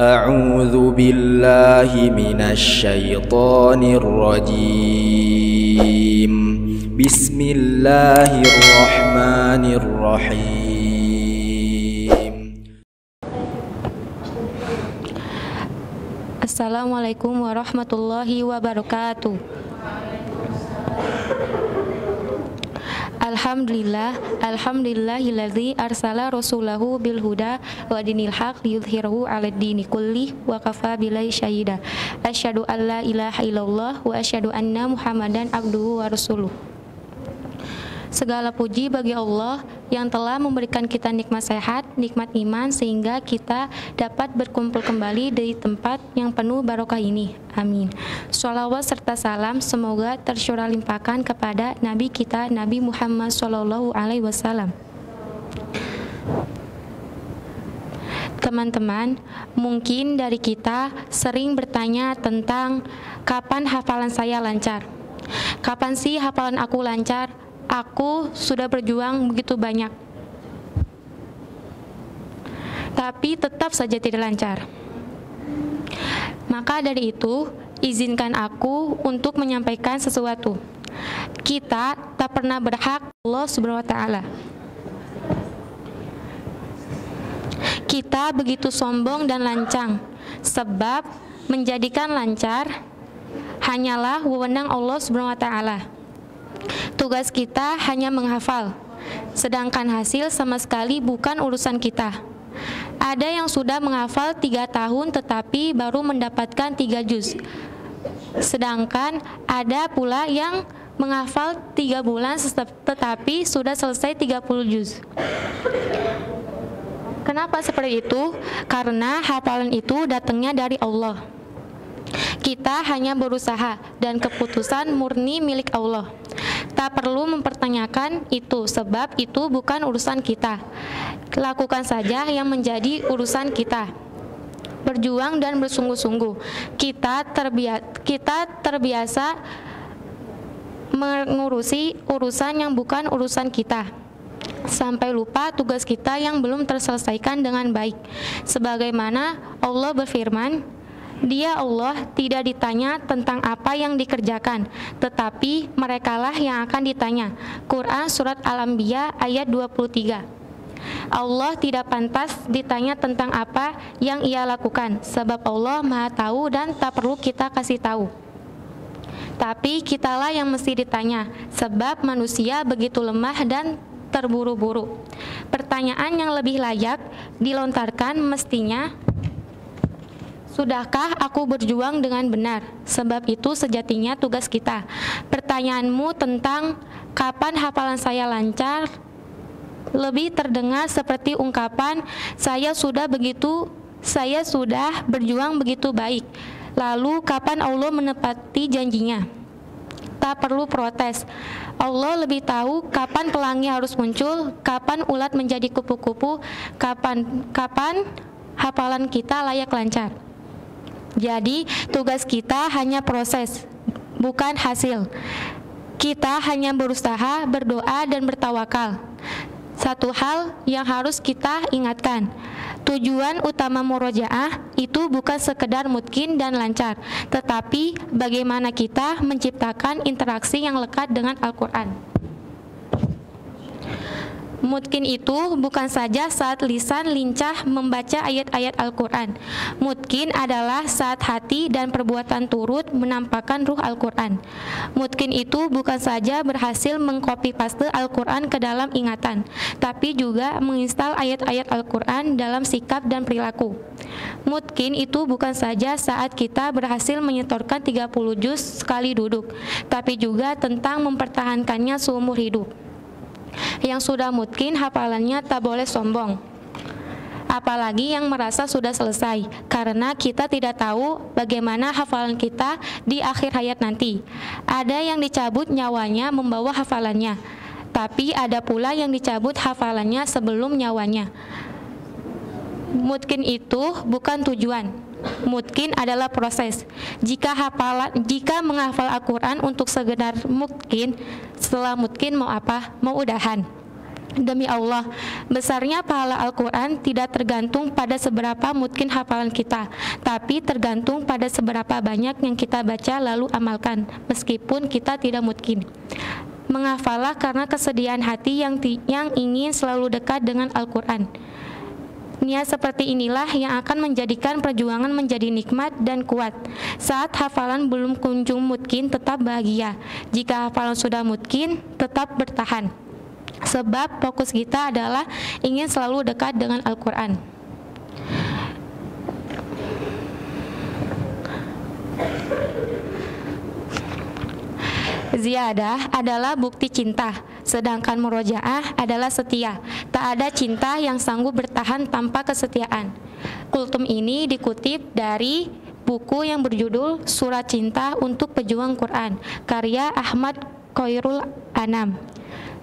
A'udzu billahi minasy syaithanir rajim. Bismillahirrahmanirrahim. Assalamualaikum warahmatullahi wabarakatuh. Alhamdulillahilladzi arsala rasulahu bil huda wa dinil haq liyudhhirahu 'alad dini kulli wa kafa billahi syahida. Asyhadu an la ilaha illallah wa asyhadu anna Muhammadan abduhu wa rasuluh. Segala puji bagi Allah yang telah memberikan kita nikmat sehat, nikmat iman, sehingga kita dapat berkumpul kembali di tempat yang penuh barokah ini. Amin. Sholawat serta salam semoga tercurah limpahkan kepada Nabi kita, Nabi Muhammad SAW. Teman-teman, mungkin dari kita sering bertanya tentang kapan hafalan saya lancar. Kapan sih hafalan aku lancar? Aku sudah berjuang begitu banyak, tapi tetap saja tidak lancar. Maka dari itu, izinkan aku untuk menyampaikan sesuatu. Kita tak pernah berhak Allah Subhanahu wa Ta'ala. Kita begitu sombong dan lancang, sebab menjadikan lancar hanyalah wewenang Allah Subhanahu wa Ta'ala. Tugas kita hanya menghafal, sedangkan hasil sama sekali bukan urusan kita. Ada yang sudah menghafal 3 tahun tetapi baru mendapatkan 3 juz. Sedangkan ada pula yang menghafal 3 bulan tetapi sudah selesai 30 juz. Kenapa seperti itu? Karena hafalan itu datangnya dari Allah. Kita hanya berusaha dan keputusan murni milik Allah. Tak perlu mempertanyakan itu, sebab itu bukan urusan kita. Lakukan saja yang menjadi urusan kita. Berjuang dan bersungguh-sungguh. Kita terbiasa mengurusi urusan yang bukan urusan kita, sampai lupa tugas kita yang belum terselesaikan dengan baik. Sebagaimana Allah berfirman, Dia Allah tidak ditanya tentang apa yang dikerjakan, tetapi merekalah yang akan ditanya. Quran Surat Al-Anbiya ayat 23. Allah tidak pantas ditanya tentang apa yang ia lakukan, sebab Allah Maha Tahu dan tak perlu kita kasih tahu. Tapi kitalah yang mesti ditanya, sebab manusia begitu lemah dan terburu-buru. Pertanyaan yang lebih layak dilontarkan mestinya, sudahkah aku berjuang dengan benar? Sebab itu sejatinya tugas kita. Pertanyaanmu tentang kapan hafalan saya lancar lebih terdengar seperti ungkapan saya sudah berjuang begitu baik. Lalu kapan Allah menepati janjinya? Tak perlu protes. Allah lebih tahu kapan pelangi harus muncul, kapan ulat menjadi kupu-kupu, kapan hafalan kita layak lancar. Jadi tugas kita hanya proses, bukan hasil. Kita hanya berusaha, berdoa dan bertawakal. Satu hal yang harus kita ingatkan, tujuan utama murojaah itu bukan sekedar mungkin dan lancar, tetapi bagaimana kita menciptakan interaksi yang lekat dengan Al-Quran. Mungkin itu bukan saja saat lisan lincah membaca ayat-ayat Al-Quran. Mungkin adalah saat hati dan perbuatan turut menampakkan ruh Al-Quran. Mungkin itu bukan saja berhasil mengcopy paste Al-Quran ke dalam ingatan, tapi juga menginstal ayat-ayat Al-Quran dalam sikap dan perilaku. Mungkin itu bukan saja saat kita berhasil menyetorkan 30 juz sekali duduk, tapi juga tentang mempertahankannya seumur hidup. Yang sudah mungkin hafalannya tak boleh sombong, apalagi yang merasa sudah selesai, karena kita tidak tahu bagaimana hafalan kita di akhir hayat nanti. Ada yang dicabut nyawanya membawa hafalannya, tapi ada pula yang dicabut hafalannya sebelum nyawanya. Mungkin itu bukan tujuan, Mutqin adalah proses. Jika menghafal Al-Quran untuk sekedar mutqin, setelah mutqin mau apa? Mau udahan. Demi Allah, besarnya pahala Al-Quran tidak tergantung pada seberapa mutqin hafalan kita, tapi tergantung pada seberapa banyak yang kita baca lalu amalkan, meskipun kita tidak mutqin. Menghafallah karena kesediaan hati yang ingin selalu dekat dengan Al-Quran. Niat seperti inilah yang akan menjadikan perjuangan menjadi nikmat dan kuat. Saat hafalan belum kunjung mutqin, tetap bahagia. Jika hafalan sudah mutqin, tetap bertahan. Sebab fokus kita adalah ingin selalu dekat dengan Al-Quran. Ziyadah adalah bukti cinta, sedangkan murojaah adalah setia. Tak ada cinta yang sanggup bertahan tanpa kesetiaan. Kultum ini dikutip dari buku yang berjudul Surat Cinta untuk Pejuang Quran, karya Ahmad Khairul Anam.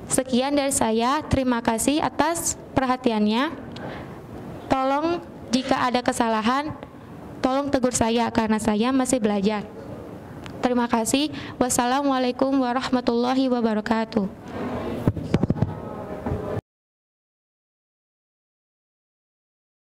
Sekian dari saya, terima kasih atas perhatiannya. Tolong jika ada kesalahan, tolong tegur saya karena saya masih belajar. Terima kasih. Wassalamualaikum warahmatullahi wabarakatuh.